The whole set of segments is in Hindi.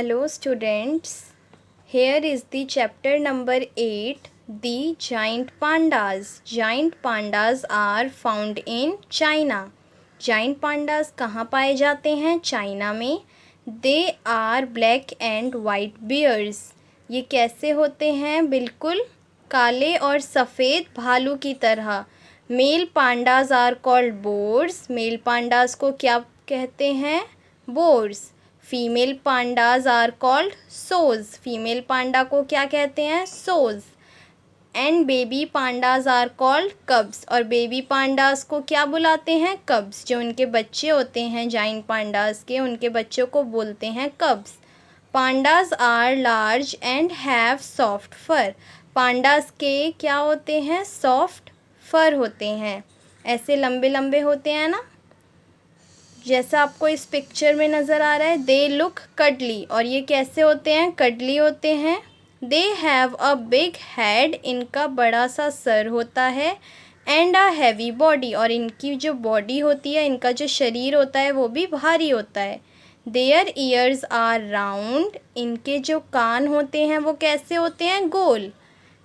Hello students, here is the chapter number 8, the giant pandas. Giant pandas are found in China. Giant pandas कहाँ पाए जाते हैं? चाइना में. They are black and white bears. ये कैसे होते हैं? बिल्कुल काले और सफ़ेद भालू की तरह. Male pandas are called boars. Male pandas को क्या कहते हैं? Boars. Female pandas are called sows. Female panda को क्या कहते हैं? Sows. And baby pandas are called cubs. और बेबी पांडाज को क्या बुलाते हैं? कब्स. जो उनके बच्चे होते हैं जाइंट पांडाज के, उनके बच्चों को बोलते हैं cubs. Pandas are large and have soft fur. Pandas के क्या होते हैं? सॉफ्ट फर होते हैं. ऐसे लंबे लंबे होते हैं ना, जैसा आपको इस पिक्चर में नज़र आ रहा है. They look cuddly. और ये कैसे होते हैं? कडली होते हैं. They have a big head. इनका बड़ा सा सर होता है. And a heavy body. और इनकी जो बॉडी होती है, इनका जो शरीर होता है वो भी भारी होता है. Their ears are round. इनके जो कान होते हैं वो कैसे होते हैं? गोल.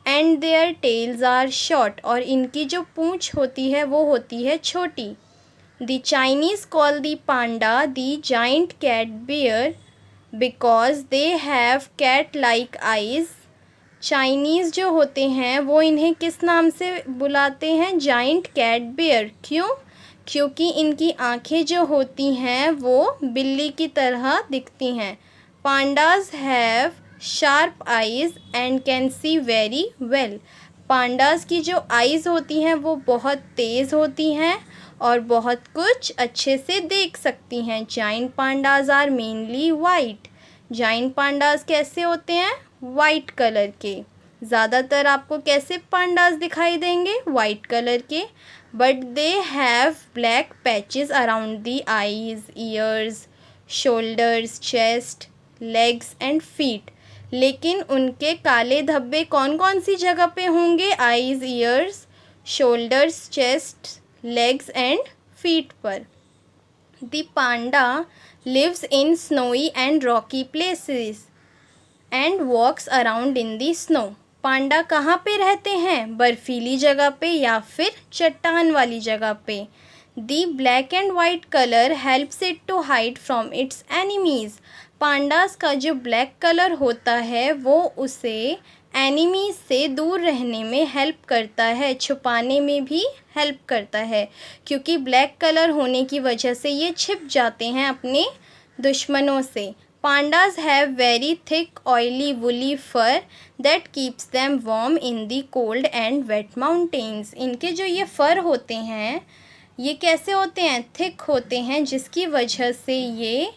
And their tails are short. और इनकी जो पूँछ होती है वो होती है छोटी. The Chinese call the panda the giant cat bear because they have cat-like eyes. Chinese जो होते हैं वो इन्हें किस नाम से बुलाते हैं? Giant cat bear. क्यों? क्योंकि इनकी आँखें जो होती हैं वो बिल्ली की तरह दिखती हैं. Pandas have sharp eyes and can see very well. Pandas की जो आइज़ होती हैं वो बहुत तेज़ होती हैं और बहुत कुछ अच्छे से देख सकती हैं. Giant pandas are mainly white. Giant pandas कैसे होते हैं? वाइट कलर के. ज़्यादातर आपको कैसे पांडाज दिखाई देंगे? वाइट कलर के. But they have black patches around the eyes, years, shoulders, chest, legs and feet. लेकिन उनके काले धब्बे कौन कौन सी जगह पे होंगे? Eyes, years, shoulders, chest, legs and feet पर. The panda lives in snowy and rocky places and walks around in the snow. पांडा कहाँ पे रहते हैं? बर्फीली जगह पे या फिर चट्टान वाली जगह पे. The black and white color helps it to hide from its enemies. Pandas का जो ब्लैक कलर होता है वो उसे एनिमीज से दूर रहने में हेल्प करता है, छुपाने में भी हेल्प करता है. क्योंकि ब्लैक कलर होने की वजह से ये छिप जाते हैं अपने दुश्मनों से. Pandas have very thick oily woolly fur that keeps them warm in the cold and wet mountains. इनके जो ये फर होते हैं ये कैसे होते हैं? थिक होते हैं, जिसकी वजह से ये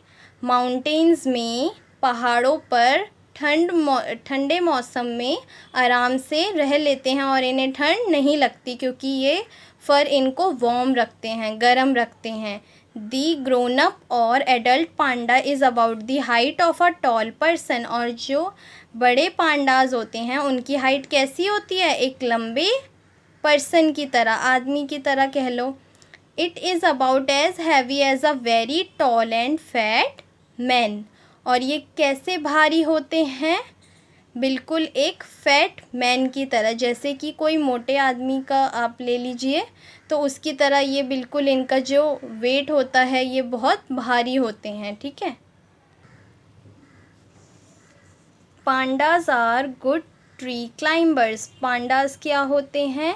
माउंटेन्स में, पहाड़ों पर ठंडे मौसम में आराम से रह लेते हैं और इन्हें ठंड नहीं लगती, क्योंकि ये फर इनको वार्म रखते हैं, गर्म रखते हैं. दी ग्रोन अप और adult Panda is about the height of a tall person. और जो बड़े पांडाज होते हैं उनकी हाइट कैसी होती है? एक लंबे पर्सन की तरह, आदमी की तरह कह लो. It is about as heavy as a very tall and fat man. और ये कैसे भारी होते हैं? बिल्कुल एक फैट मैन की तरह. जैसे कि कोई मोटे आदमी का आप ले लीजिए तो उसकी तरह ये बिल्कुल, इनका जो वेट होता है ये बहुत भारी होते हैं. ठीक है. Pandas are good tree climbers. Pandas क्या होते हैं?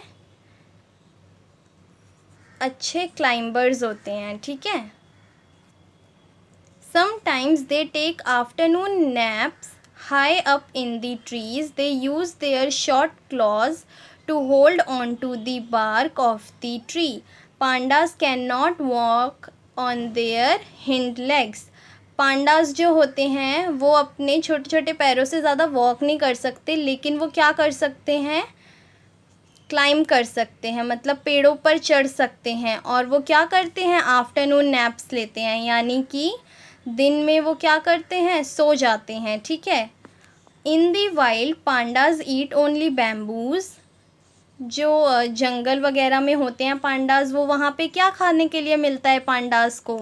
अच्छे क्लाइंबर्स होते हैं. ठीक है. Sometimes they take afternoon naps high up in the trees. They use their short claws to hold on to the bark of the tree. Pandas cannot walk on their hind legs. Pandas जो होते हैं वो अपने छोटे छोटे पैरों से ज़्यादा वॉक नहीं कर सकते, लेकिन वो क्या कर सकते हैं? क्लाइंब कर सकते हैं, मतलब पेड़ों पर चढ़ सकते हैं. और वो क्या करते हैं? आफ्टरनून नैप्स लेते हैं, यानी कि दिन में वो क्या करते हैं? सो जाते हैं. ठीक है. In the wild pandas eat only bamboos. जो जंगल वगैरह में होते हैं पांडाज, वो वहाँ पे क्या खाने के लिए मिलता है पांडाज को?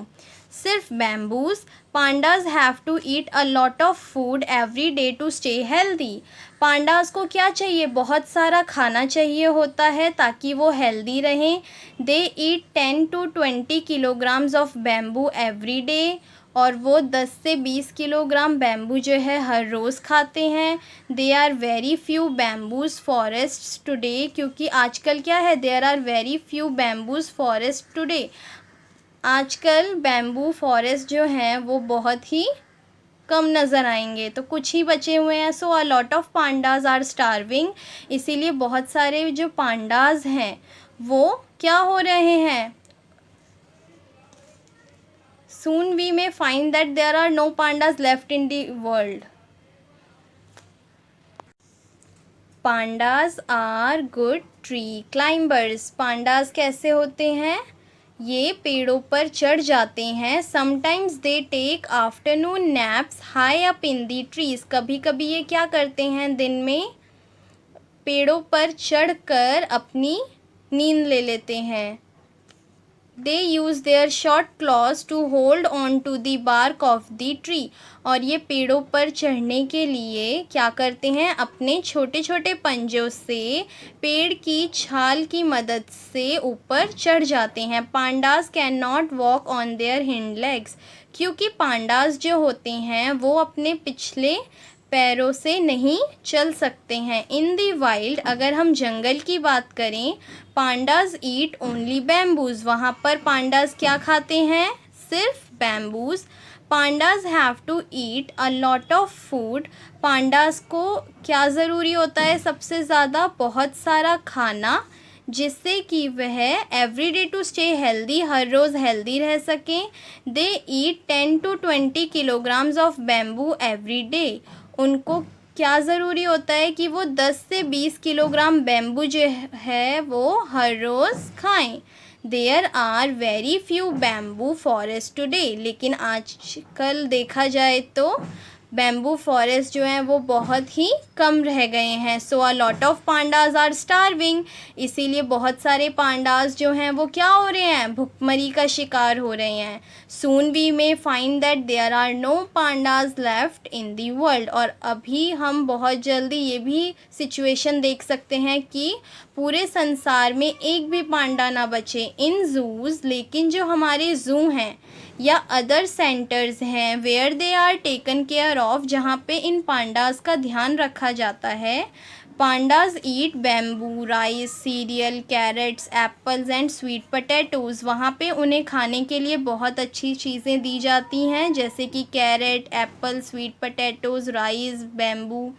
सिर्फ bamboos. Pandas have to eat a lot of food every day to stay healthy. Pandas को क्या चाहिए, बहुत सारा खाना चाहिए होता है ताकि वो हेल्दी रहें। दे eat 10 to 20 kilograms of bamboo every day, और वो 10 से 20 किलोग्राम बैम्बू जो है हर रोज़ खाते हैं। They are very few bamboos forests today, क्योंकि आजकल क्या है, there are very few bamboos forest today. आजकल बैम्बू फॉरेस्ट जो हैं वो बहुत ही कम नज़र आएंगे, तो कुछ ही बचे हुए हैं। So a lot of pandas are starving, इसीलिए बहुत सारे जो पांडाज हैं वो क्या हो रहे हैं, soon we may find that there are no pandas left in the world. Pandas are good tree climbers. Pandas कैसे होते हैं, ये पेड़ों पर चढ़ जाते हैं। Sometimes they take afternoon naps high up in the trees. कभी कभी ये क्या करते हैं, दिन में पेड़ों पर चढ़कर अपनी नींद ले लेते हैं। They use their short claws to hold on to the bark of the tree. और ये पेड़ों पर चढ़ने के लिए क्या करते हैं, अपने छोटे छोटे पंजों से पेड़ की छाल की मदद से ऊपर चढ़ जाते हैं। Pandas can not walk on their hind legs, क्योंकि पांडास जो होते हैं वो अपने पिछले पैरों से नहीं चल सकते हैं। इन दी वाइल्ड, अगर हम जंगल की बात करें, पांडाज ईट ओनली बैम्बूज। वहाँ पर पांडाज क्या खाते हैं, सिर्फ bamboos. Pandas have to eat a lot of food. Pandas को क्या ज़रूरी होता है, सबसे ज़्यादा बहुत सारा खाना, जिससे कि वह every day to stay healthy, हर रोज़ हेल्दी रह सकें। They eat 10 to 20 kilograms of bamboo every day. उनको क्या ज़रूरी होता है कि वो 10 से 20 किलोग्राम बैम्बू जो है वो हर रोज़ खाएं। There are very few bamboo forest today, लेकिन आजकल देखा जाए तो बैम्बू फॉरेस्ट जो हैं वो बहुत ही कम रह गए हैं। So a lot of pandas are starving, इसीलिए बहुत सारे पांडाज जो हैं वो क्या हो रहे हैं, भुखमरी का शिकार हो रहे हैं। Soon we may find that there are no pandas left in the world, और अभी हम बहुत जल्दी ये भी सिचुएशन देख सकते हैं कि पूरे संसार में एक भी पांडा ना बचे इन जूज़। लेकिन जो हमारे जू हैं या अदर सेंटर्स हैं where they are taken care of, जहाँ पे इन पांडास का ध्यान रखा जाता है। Pandas eat bamboo, rice, cereal, carrots, apples and sweet potatoes. वहाँ पे उन्हें खाने के लिए बहुत अच्छी चीज़ें दी जाती हैं, जैसे कि carrot, apple, sweet potatoes, rice, bamboo.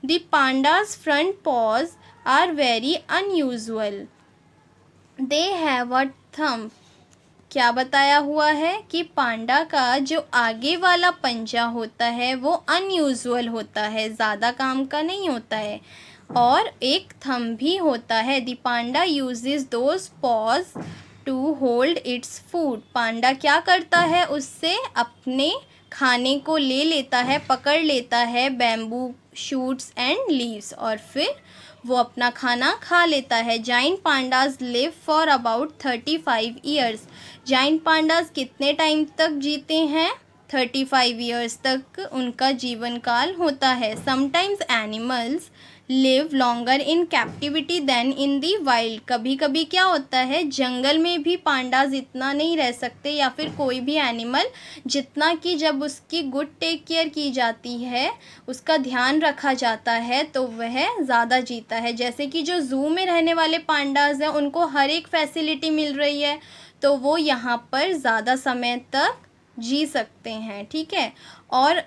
The pandas front paws are very unusual, they have a thumb. क्या बताया हुआ है कि पांडा का जो आगे वाला पंजा होता है वो अनयूजुअल होता है, ज़्यादा काम का नहीं होता है, और एक थंब भी होता है। The panda uses those paws to hold its food. Panda क्या करता है, उससे अपने खाने को ले लेता है, पकड़ लेता है बैम्बू शूट्स एंड लीव्स, और फिर वो अपना खाना खा लेता है। Giant pandas live for about 35 years. Giant pandas कितने टाइम तक जीते हैं, 35 ईयर्स तक उनका जीवन काल होता है। Sometimes animals live longer in captivity than in the wild. कभी कभी क्या होता है, जंगल में भी पांडाज इतना नहीं रह सकते, या फिर कोई भी एनिमल, जितना कि जब उसकी गुड टेक केयर की जाती है, उसका ध्यान रखा जाता है, तो वह ज़्यादा जीता है। जैसे कि जो ज़ू में रहने वाले पांडाज हैं उनको हर एक फैसिलिटी मिल रही है, तो वो यहाँ पर ज़्यादा समय तक जी सकते हैं, ठीक है। और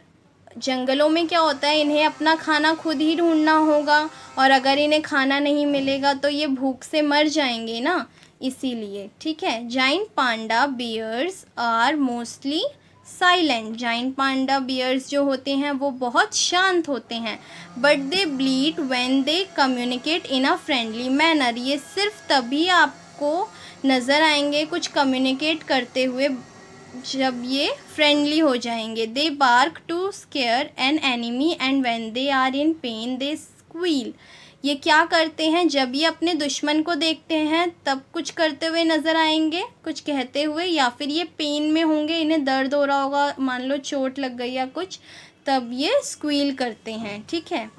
जंगलों में क्या होता है, इन्हें अपना खाना खुद ही ढूंढना होगा, और अगर इन्हें खाना नहीं मिलेगा तो ये भूख से मर जाएंगे ना, इसीलिए, ठीक है। Giant panda bears are mostly silent. Giant panda bears जो होते हैं वो बहुत शांत होते हैं, but they bleed when they communicate in a friendly manner. ये सिर्फ तभी आपको नज़र आएंगे कुछ कम्युनिकेट करते हुए जब ये फ्रेंडली हो जाएंगे। They bark to scare an enemy and when they are in pain they squeal. ये क्या करते हैं, जब ये अपने दुश्मन को देखते हैं तब कुछ करते हुए नज़र आएंगे, कुछ कहते हुए, या फिर ये पेन में होंगे, इन्हें दर्द हो रहा होगा, मान लो चोट लग गई या कुछ, तब ये स्क्वील करते हैं, ठीक है।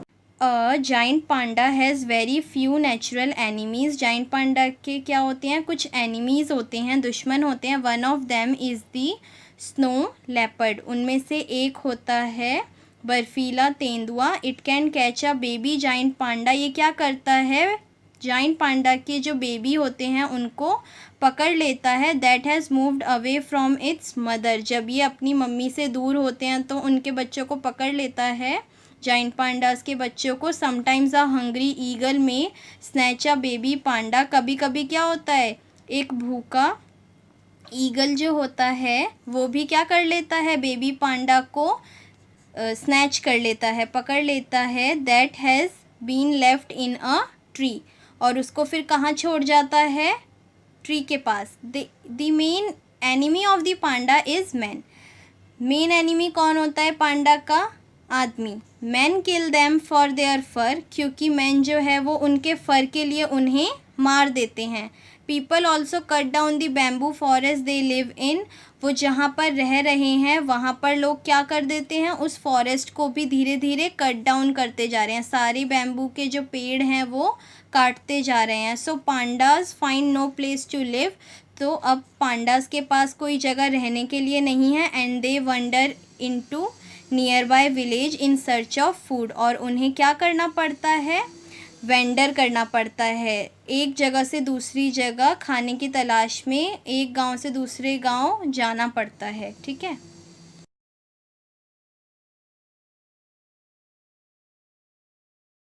A giant panda has very few natural enemies. Giant panda के क्या होते हैं, कुछ एनिमीज़ होते हैं, दुश्मन होते हैं। One of them is the snow leopard, उनमें से एक होता है बर्फीला तेंदुआ। It can catch a baby giant panda, ये क्या करता है, जाइंट पांडा के जो बेबी होते हैं उनको पकड़ लेता है। That has moved away from its mother, जब ये अपनी मम्मी से दूर होते हैं तो उनके बच्चों को पकड़ लेता है, जाइंट पांडास के बच्चों को। समटाइम्स अ हंग्री ईगल में स्नैच अ बेबी पांडा, कभी कभी क्या होता है, एक भूखा ईगल जो होता है वो भी क्या कर लेता है, बेबी पांडा को स्नैच कर लेता है, पकड़ लेता है। That has been left in a tree, और उसको फिर कहाँ छोड़ जाता है, ट्री के पास। The main enemy of the panda is man, main enemy कौन होता है पांडा का, आदमी। Man kill them for their fur, क्योंकि मैन जो है वो उनके फर के लिए उन्हें मार देते हैं। People also cut down the bamboo forest they live in, वो जहाँ पर रह रहे हैं वहाँ पर लोग क्या कर देते हैं, उस फॉरेस्ट को भी धीरे धीरे कट डाउन करते जा रहे हैं, सारे बैम्बू के जो पेड़ हैं वो काटते जा रहे हैं। So pandas find no place to live, तो अब पांडास के पास कोई जगह रहने के लिए नहीं है। And they wonder into near by village in search of food, और उन्हें क्या करना पड़ता है, वेंडर करना पड़ता है, एक जगह से दूसरी जगह खाने की तलाश में एक गांव से दूसरे गांव जाना पड़ता है, ठीक है।